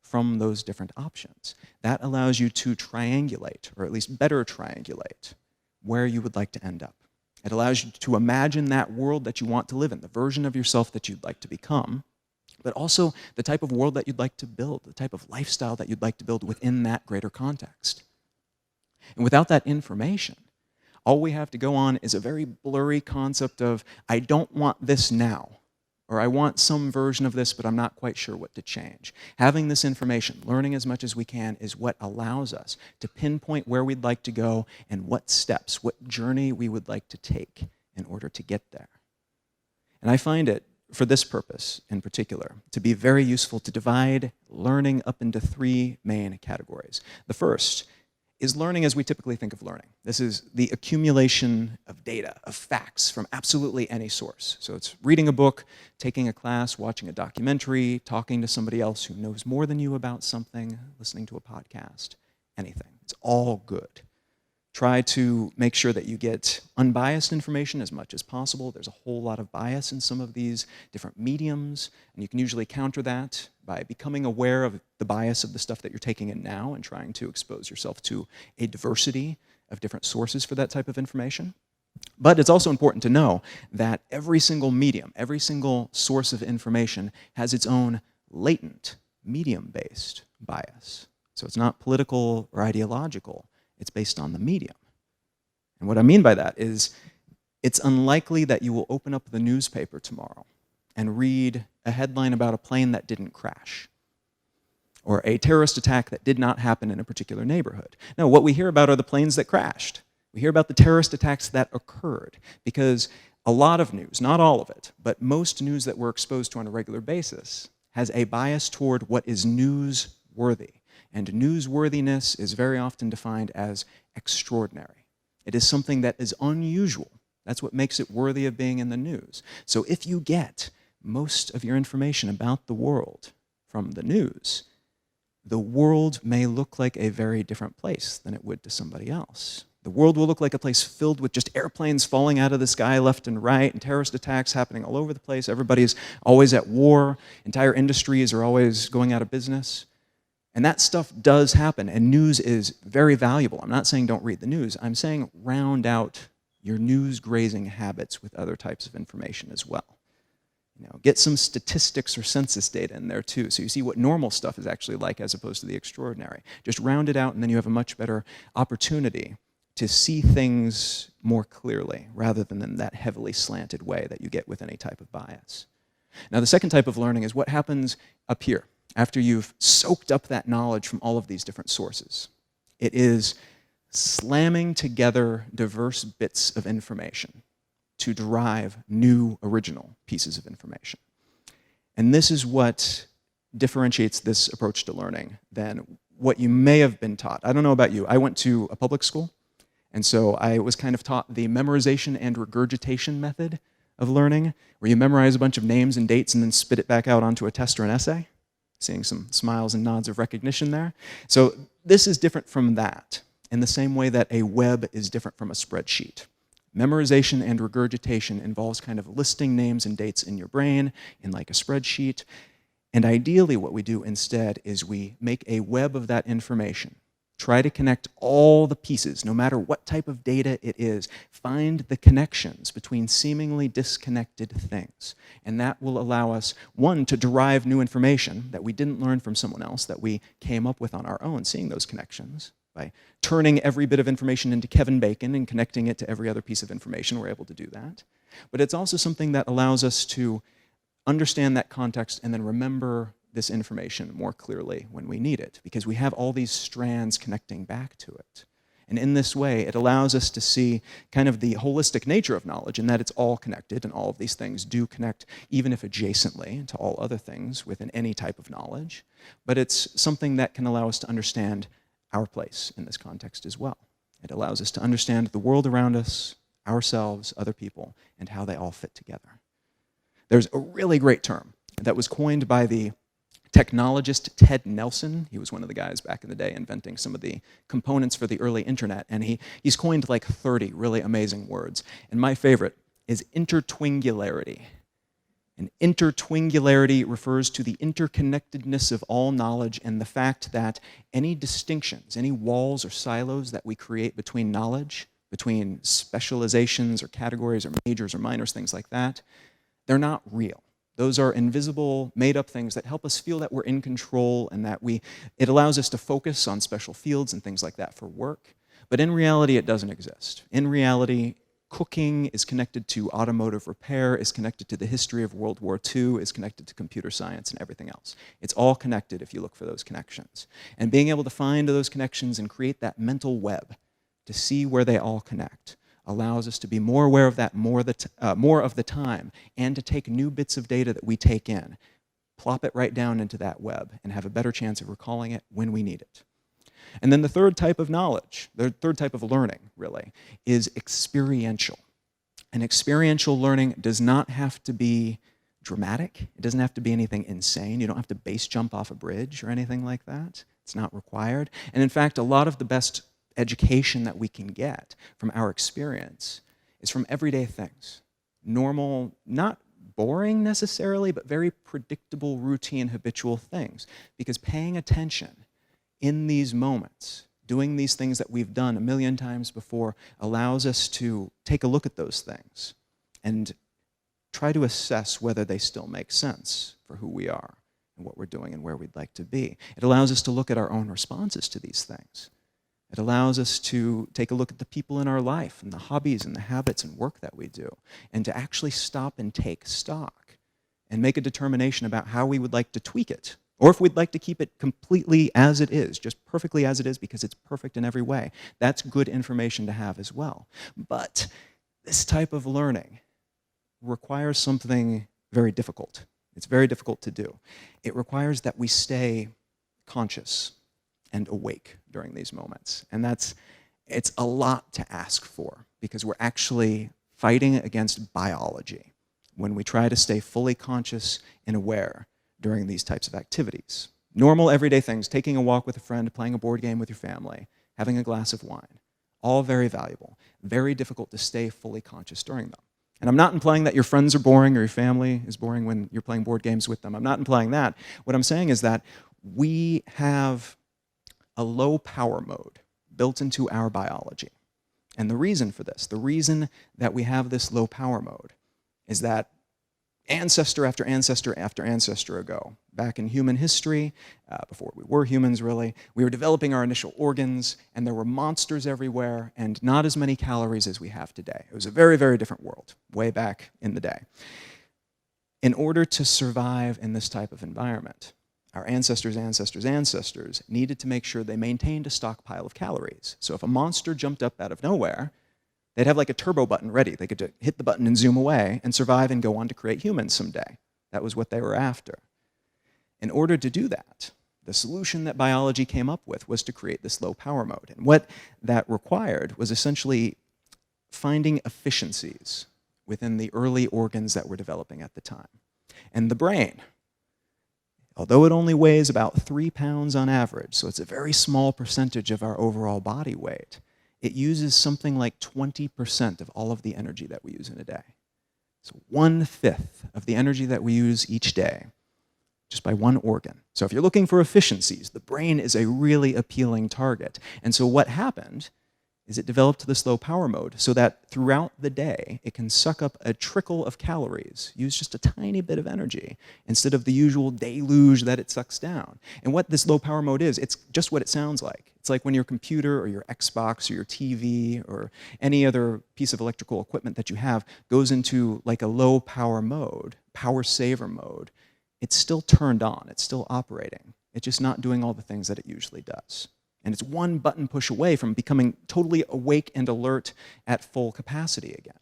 from those different options. That allows you to triangulate, or at least better triangulate, where you would like to end up. It allows you to imagine that world that you want to live in, the version of yourself that you'd like to become, but also the type of world that you'd like to build, the type of lifestyle that you'd like to build within that greater context. And without that information, all we have to go on is a very blurry concept of, I don't want this now, or I want some version of this, but I'm not quite sure what to change. Having this information, learning as much as we can, is what allows us to pinpoint where we'd like to go and what steps, what journey we would like to take in order to get there. And I find it, for this purpose in particular, to be very useful to divide learning up into three main categories. The first is learning as we typically think of learning. This is the accumulation of data, of facts from absolutely any source. So it's reading a book, taking a class, watching a documentary, talking to somebody else who knows more than you about something, listening to a podcast, anything. It's all good. Try to make sure that you get unbiased information as much as possible. There's a whole lot of bias in some of these different mediums, and you can usually counter that by becoming aware of the bias of the stuff that you're taking in now and trying to expose yourself to a diversity of different sources for that type of information. But it's also important to know that every single medium, every single source of information has its own latent, medium-based bias. So it's not political or ideological. It's based on the medium. And what I mean by that is it's unlikely that you will open up the newspaper tomorrow and read a headline about a plane that didn't crash or a terrorist attack that did not happen in a particular neighborhood. No, what we hear about are the planes that crashed. We hear about the terrorist attacks that occurred because a lot of news, not all of it, but most news that we're exposed to on a regular basis has a bias toward what is newsworthy. And newsworthiness is very often defined as extraordinary. It is something that is unusual. That's what makes it worthy of being in the news. So if you get most of your information about the world from the news, the world may look like a very different place than it would to somebody else. The world will look like a place filled with just airplanes falling out of the sky left and right and terrorist attacks happening all over the place. Everybody's always at war. Entire industries are always going out of business. And that stuff does happen, and news is very valuable. I'm not saying don't read the news. I'm saying round out your news grazing habits with other types of information as well. You know, get some statistics or census data in there too, so you see what normal stuff is actually like as opposed to the extraordinary. Just round it out, and then you have a much better opportunity to see things more clearly rather than in that heavily slanted way that you get with any type of bias. Now, the second type of learning is what happens up here. After you've soaked up that knowledge from all of these different sources. It is slamming together diverse bits of information to derive new original pieces of information. And this is what differentiates this approach to learning than what you may have been taught. I don't know about you. I went to a public school, and so I was kind of taught the memorization and regurgitation method of learning, where you memorize a bunch of names and dates and then spit it back out onto a test or an essay. Seeing some smiles and nods of recognition there. So this is different from that, in the same way that a web is different from a spreadsheet. Memorization and regurgitation involves kind of listing names and dates in your brain in like a spreadsheet. And ideally what we do instead is we make a web of that information. Try to connect all the pieces, no matter what type of data it is. Find the connections between seemingly disconnected things. And that will allow us, one, to derive new information that we didn't learn from someone else, that we came up with on our own, seeing those connections. By turning every bit of information into Kevin Bacon and connecting it to every other piece of information, we're able to do that. But it's also something that allows us to understand that context and then remember this information more clearly when we need it, because we have all these strands connecting back to it. And in this way, it allows us to see kind of the holistic nature of knowledge, in that it's all connected, and all of these things do connect, even if adjacently, to all other things within any type of knowledge. But it's something that can allow us to understand our place in this context as well. It allows us to understand the world around us, ourselves, other people, and how they all fit together. There's a really great term that was coined by the technologist Ted Nelson. He was one of the guys back in the day inventing some of the components for the early internet, and he's coined like 30 really amazing words. And my favorite is intertwinkularity. And intertwinkularity refers to the interconnectedness of all knowledge and the fact that any distinctions, any walls or silos that we create between knowledge, between specializations or categories or majors or minors, things like that, they're not real. Those are invisible, made-up things that help us feel that we're in control and that it allows us to focus on special fields and things like that for work. But in reality, it doesn't exist. In reality, cooking is connected to automotive repair, is connected to the history of World War II, is connected to computer science and everything else. It's all connected if you look for those connections. And being able to find those connections and create that mental web to see where they all connect allows us to be more aware of that more of the time, and to take new bits of data that we take in, plop it right down into that web, and have a better chance of recalling it when we need it. And then the third type of knowledge, the third type of learning, really, is experiential. And experiential learning does not have to be dramatic. It doesn't have to be anything insane. You don't have to base jump off a bridge or anything like that. It's not required. And in fact, a lot of the best education that we can get from our experience is from everyday things. Normal, not boring necessarily, but very predictable, routine, habitual things. Because paying attention in these moments, doing these things that we've done a million times before, allows us to take a look at those things and try to assess whether they still make sense for who we are and what we're doing and where we'd like to be. It allows us to look at our own responses to these things. It allows us to take a look at the people in our life and the hobbies and the habits and work that we do, and to actually stop and take stock and make a determination about how we would like to tweak it, or if we'd like to keep it completely as it is, just perfectly as it is because it's perfect in every way. That's good information to have as well. But this type of learning requires something very difficult. It's very difficult to do. It requires that we stay conscious and awake during these moments. And it's a lot to ask for, because we're actually fighting against biology when we try to stay fully conscious and aware during these types of activities. Normal everyday things, taking a walk with a friend, playing a board game with your family, having a glass of wine, all very valuable, very difficult to stay fully conscious during them. And I'm not implying that your friends are boring or your family is boring when you're playing board games with them. I'm not implying that. What I'm saying is that we have a low power mode built into our biology. And the reason for this, the reason that we have this low power mode, is that ancestor after ancestor after ancestor ago, back in human history, before we were humans really, we were developing our initial organs, and there were monsters everywhere and not as many calories as we have today. It was a very, very different world, way back in the day. In order to survive in this type of environment, our ancestors' needed to make sure they maintained a stockpile of calories. So if a monster jumped up out of nowhere, they'd have like a turbo button ready. They could hit the button and zoom away and survive and go on to create humans someday. That was what they were after. In order to do that, the solution that biology came up with was to create this low power mode. And what that required was essentially finding efficiencies within the early organs that were developing at the time. And the brain, although it only weighs about 3 pounds on average, so it's a very small percentage of our overall body weight, it uses something like 20% of all of the energy that we use in a day. So 1/5 of the energy that we use each day, just by one organ. So if you're looking for efficiencies, the brain is a really appealing target. And so what happened is it developed this low power mode so that throughout the day, it can suck up a trickle of calories, use just a tiny bit of energy, instead of the usual deluge that it sucks down. And what this low power mode is, it's just what it sounds like. It's like when your computer or your Xbox or your TV or any other piece of electrical equipment that you have goes into like a low power mode, power saver mode. It's still turned on, it's still operating. It's just not doing all the things that it usually does. And it's one button push away from becoming totally awake and alert at full capacity again.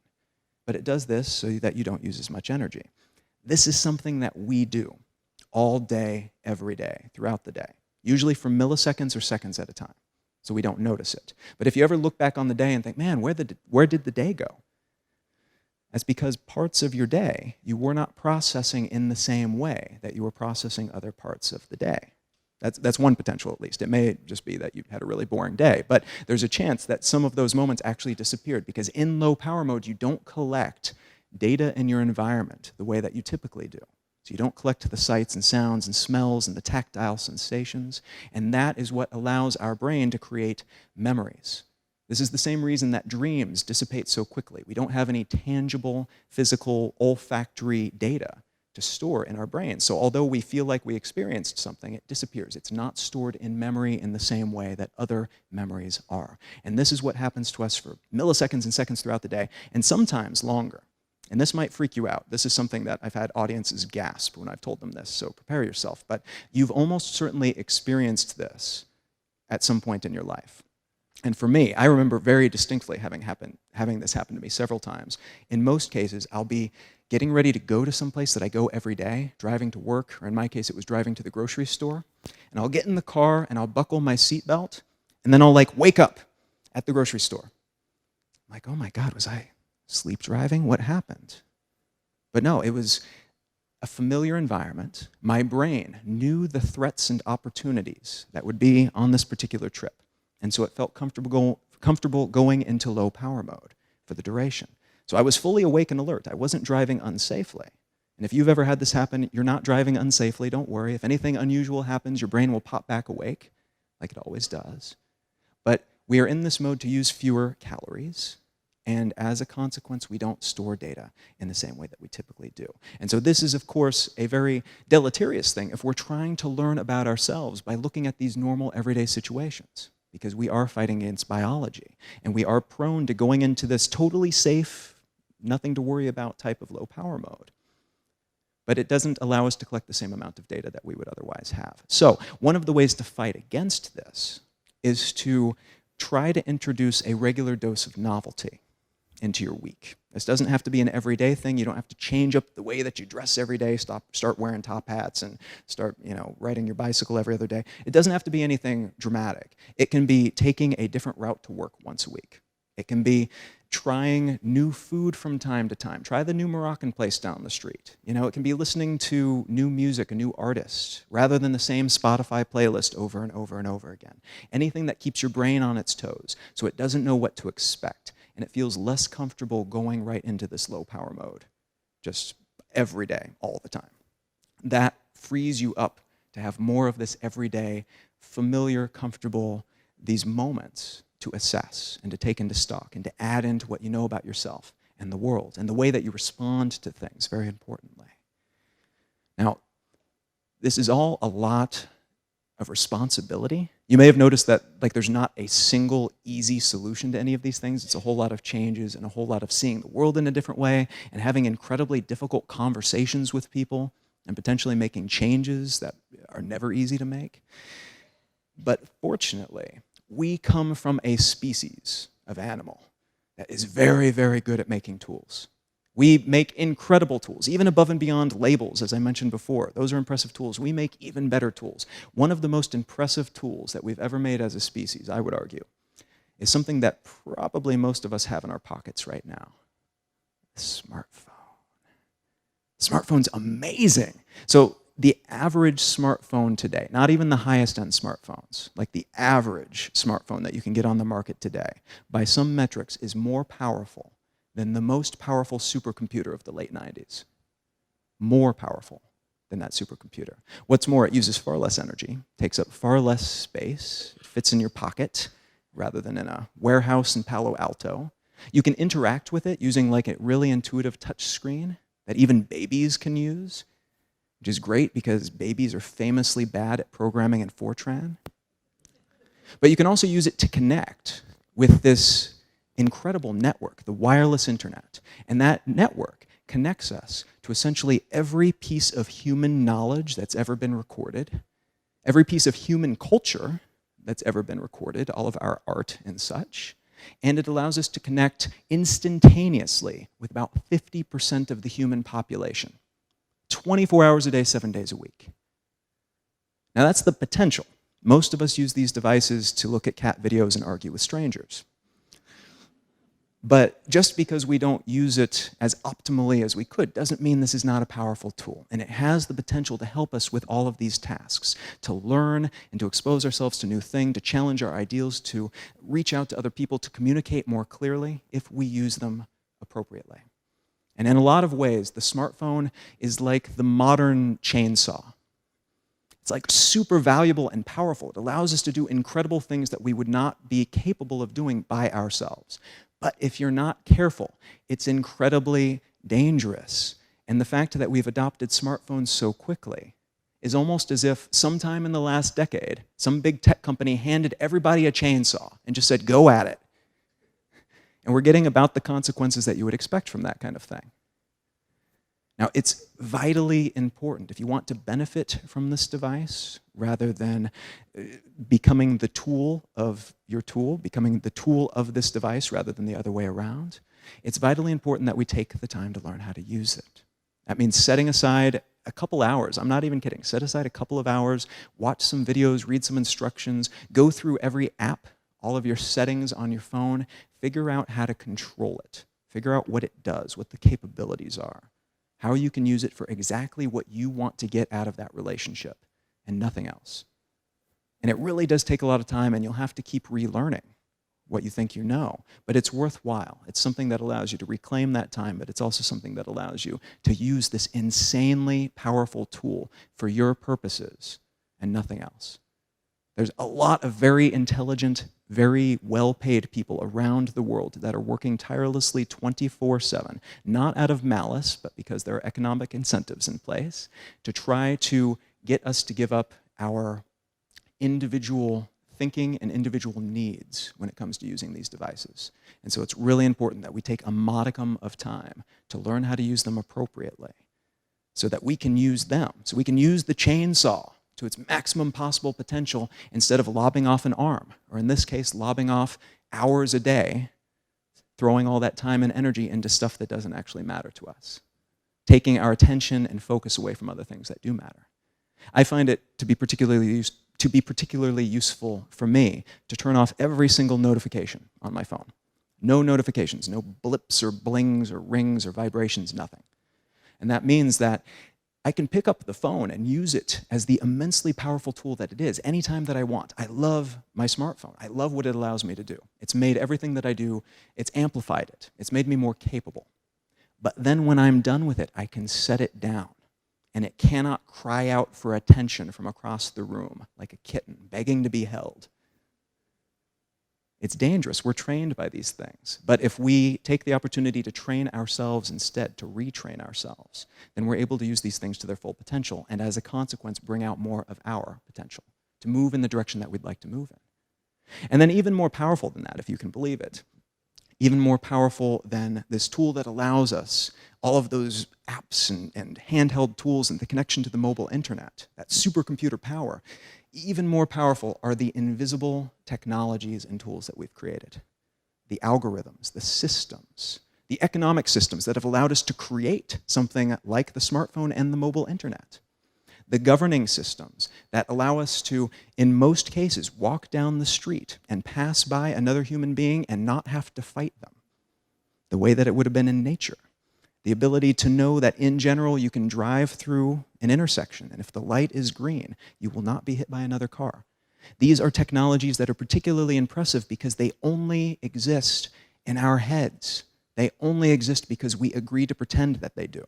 But it does this so that you don't use as much energy. This is something that we do all day, every day, throughout the day, usually for milliseconds or seconds at a time, so we don't notice it. But if you ever look back on the day and think, man, where did the day go? That's because parts of your day you were not processing in the same way that you were processing other parts of the day. That's one potential, at least. It may just be that you had a really boring day, but there's a chance that some of those moments actually disappeared, because in low power mode, you don't collect data in your environment the way that you typically do. So you don't collect the sights and sounds and smells and the tactile sensations, and that is what allows our brain to create memories. This is the same reason that dreams dissipate so quickly. We don't have any tangible, physical, olfactory data to store in our brains. So although we feel like we experienced something, it disappears. It's not stored in memory in the same way that other memories are. And this is what happens to us for milliseconds and seconds throughout the day, and sometimes longer. And this might freak you out. This is something that I've had audiences gasp when I've told them this, so prepare yourself. But you've almost certainly experienced this at some point in your life. And for me, I remember very distinctly having this happen to me several times. In most cases, I'll be getting ready to go to someplace that I go every day, driving to work, or in my case, it was driving to the grocery store. And I'll get in the car and I'll buckle my seatbelt, And then I'll like wake up at the grocery store. I'm like, oh my God, was I sleep driving? What happened? But no, it was a familiar environment. My brain knew the threats and opportunities that would be on this particular trip. And so it felt comfortable going into low power mode for the duration. So I was fully awake and alert. I wasn't driving unsafely. And if you've ever had this happen, you're not driving unsafely, don't worry. If anything unusual happens, your brain will pop back awake, like it always does. But we are in this mode to use fewer calories, and as a consequence, we don't store data in the same way that we typically do. And so this is, of course, a very deleterious thing if we're trying to learn about ourselves by looking at these normal, everyday situations, because we are fighting against biology, and we are prone to going into this totally safe, nothing to worry about type of low power mode. But it doesn't allow us to collect the same amount of data that we would otherwise have. So one of the ways to fight against this is to try to introduce a regular dose of novelty into your week. This doesn't have to be an everyday thing. You don't have to change up the way that you dress every day, start wearing top hats and start, riding your bicycle every other day. It doesn't have to be anything dramatic. It can be taking a different route to work once a week. It can be trying new food from time to time. Try the new Moroccan place down the street. It can be listening to new music, a new artist, rather than the same Spotify playlist over and over and over again. Anything that keeps your brain on its toes so it doesn't know what to expect, and it feels less comfortable going right into this low power mode, just every day, all the time. That frees you up to have more of this everyday, familiar, comfortable, these moments to assess and to take into stock and to add into what you know about yourself and the world and the way that you respond to things, very importantly. Now, this is all a lot of responsibility. You may have noticed that there's not a single easy solution to any of these things. It's a whole lot of changes and a whole lot of seeing the world in a different way and having incredibly difficult conversations with people and potentially making changes that are never easy to make. But fortunately, we come from a species of animal that is very, very good at making tools. We make incredible tools, even above and beyond labels, as I mentioned before. Those are impressive tools. We make even better tools. One of the most impressive tools that we've ever made as a species, I would argue, is something that probably most of us have in our pockets right now. A smartphone. Smartphone's amazing. So the average smartphone today, not even the highest end smartphones, like the average smartphone that you can get on the market today, by some metrics is more powerful than the most powerful supercomputer of the late 90s. More powerful than that supercomputer. What's more, it uses far less energy, takes up far less space, it fits in your pocket rather than in a warehouse in Palo Alto. You can interact with it using a really intuitive touch screen that even babies can use, which is great because babies are famously bad at programming in Fortran. But you can also use it to connect with this incredible network, the wireless internet. And that network connects us to essentially every piece of human knowledge that's ever been recorded, every piece of human culture that's ever been recorded, all of our art and such. And it allows us to connect instantaneously with about 50% of the human population. 24 hours a day, 7 days a week. Now that's the potential. Most of us use these devices to look at cat videos and argue with strangers. But just because we don't use it as optimally as we could doesn't mean this is not a powerful tool. And it has the potential to help us with all of these tasks, to learn and to expose ourselves to new things, to challenge our ideals, to reach out to other people, to communicate more clearly if we use them appropriately. And in a lot of ways, the smartphone is like the modern chainsaw. It's super valuable and powerful. It allows us to do incredible things that we would not be capable of doing by ourselves. But if you're not careful, it's incredibly dangerous. And the fact that we've adopted smartphones so quickly is almost as if sometime in the last decade, some big tech company handed everybody a chainsaw and just said, go at it. And we're getting about the consequences that you would expect from that kind of thing. Now, it's vitally important if you want to benefit from this device rather than becoming the tool of your tool, becoming the tool of this device rather than the other way around. It's vitally important that we take the time to learn how to use it. That means setting aside a couple hours, I'm not even kidding, set aside a couple of hours, watch some videos, read some instructions, go through every app, all of your settings on your phone, figure out how to control it. Figure out what it does, what the capabilities are, how you can use it for exactly what you want to get out of that relationship and nothing else. And it really does take a lot of time, and you'll have to keep relearning what you think you know, but it's worthwhile. It's something that allows you to reclaim that time, but it's also something that allows you to use this insanely powerful tool for your purposes and nothing else. There's a lot of very intelligent, very well-paid people around the world that are working tirelessly 24/7, not out of malice, but because there are economic incentives in place to try to get us to give up our individual thinking and individual needs when it comes to using these devices. And so it's really important that we take a modicum of time to learn how to use them appropriately so that we can use them, so we can use the chainsaw to its maximum possible potential instead of lobbing off an arm, or in this case, lobbing off hours a day, throwing all that time and energy into stuff that doesn't actually matter to us, taking our attention and focus away from other things that do matter. I find it to be particularly useful for me to turn off every single notification on my phone. No notifications, no blips or blings or rings or vibrations, nothing. And that means that I can pick up the phone and use it as the immensely powerful tool that it is anytime that I want. I love my smartphone. I love what it allows me to do. It's made everything that I do, it's amplified it. It's made me more capable. But then when I'm done with it, I can set it down. And it cannot cry out for attention from across the room like a kitten begging to be held. It's dangerous. We're trained by these things. But if we take the opportunity to train ourselves instead, to retrain ourselves, then we're able to use these things to their full potential, and as a consequence, bring out more of our potential, to move in the direction that we'd like to move in. And then even more powerful than that, if you can believe it, even more powerful than this tool that allows us all of those apps and handheld tools and the connection to the mobile internet, that supercomputer power, even more powerful are the invisible technologies and tools that we've created. The algorithms, the systems, the economic systems that have allowed us to create something like the smartphone and the mobile internet. The governing systems that allow us to, in most cases, walk down the street and pass by another human being and not have to fight them, the way that it would have been in nature. The ability to know that in general you can drive through an intersection, and if the light is green, you will not be hit by another car. These are technologies that are particularly impressive because they only exist in our heads. They only exist because we agree to pretend that they do.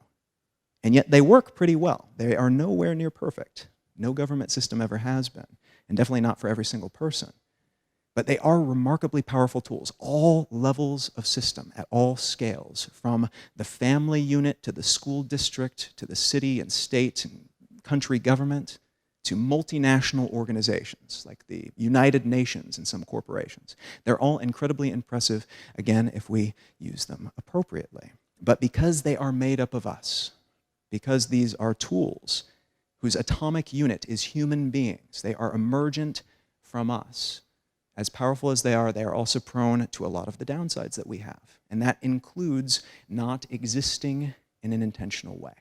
And yet they work pretty well. They are nowhere near perfect. No government system ever has been, and definitely not for every single person. But they are remarkably powerful tools, all levels of system at all scales, from the family unit to the school district to the city and state and country government to multinational organizations like the United Nations and some corporations. They're all incredibly impressive, again, if we use them appropriately. But because they are made up of us, because these are tools whose atomic unit is human beings, they are emergent from us. As powerful as they are also prone to a lot of the downsides that we have. And that includes not existing in an intentional way.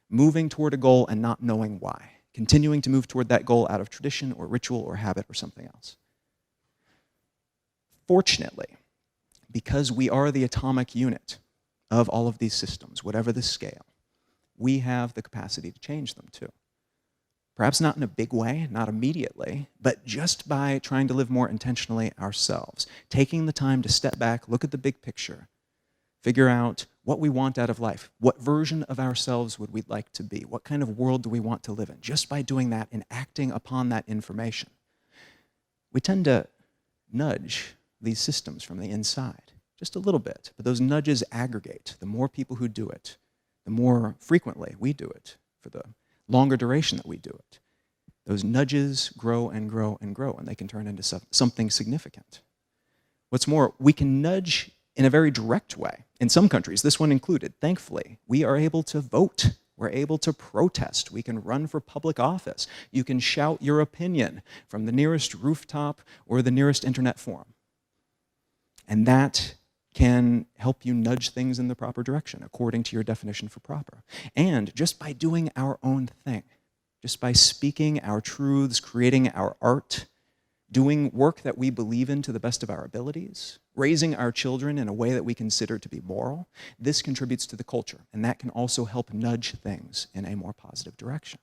Moving toward a goal and not knowing why. Continuing to move toward that goal out of tradition or ritual or habit or something else. Fortunately, because we are the atomic unit of all of these systems, whatever the scale, we have the capacity to change them too. Perhaps not in a big way, not immediately, but just by trying to live more intentionally ourselves, taking the time to step back, look at the big picture, figure out what we want out of life, what version of ourselves would we like to be, what kind of world do we want to live in, just by doing that and acting upon that information. We tend to nudge these systems from the inside, just a little bit, but those nudges aggregate. The more people who do it, the more frequently we do it, for the longer duration that we do it. Those nudges grow and grow and grow, and they can turn into something significant. What's more, we can nudge in a very direct way. In some countries, this one included, thankfully, we are able to vote. We're able to protest. We can run for public office. You can shout your opinion from the nearest rooftop or the nearest internet forum. And that can help you nudge things in the proper direction according to your definition for proper. And just by doing our own thing, just by speaking our truths, creating our art, doing work that we believe in to the best of our abilities, raising our children in a way that we consider to be moral, this contributes to the culture, and that can also help nudge things in a more positive direction.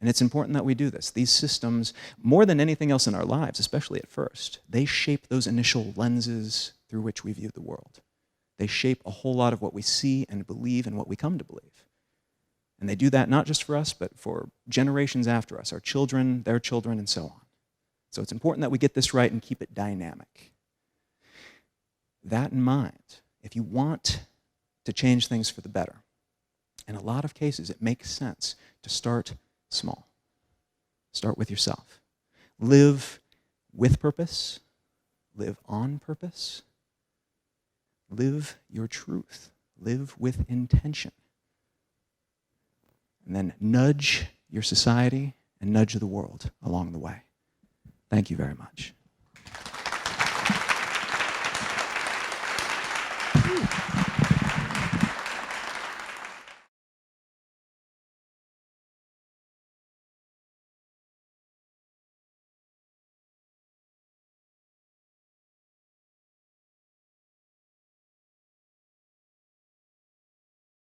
And it's important that we do this. These systems, more than anything else in our lives, especially at first, they shape those initial lenses through which we view the world. They shape a whole lot of what we see and believe and what we come to believe. And they do that not just for us, but for generations after us, our children, their children, and so on. So it's important that we get this right and keep it dynamic. That in mind, if you want to change things for the better, in a lot of cases it makes sense to start small. Start with yourself. Live with purpose. Live on purpose. Live your truth. Live with intention. And then nudge your society and nudge the world along the way. Thank you very much.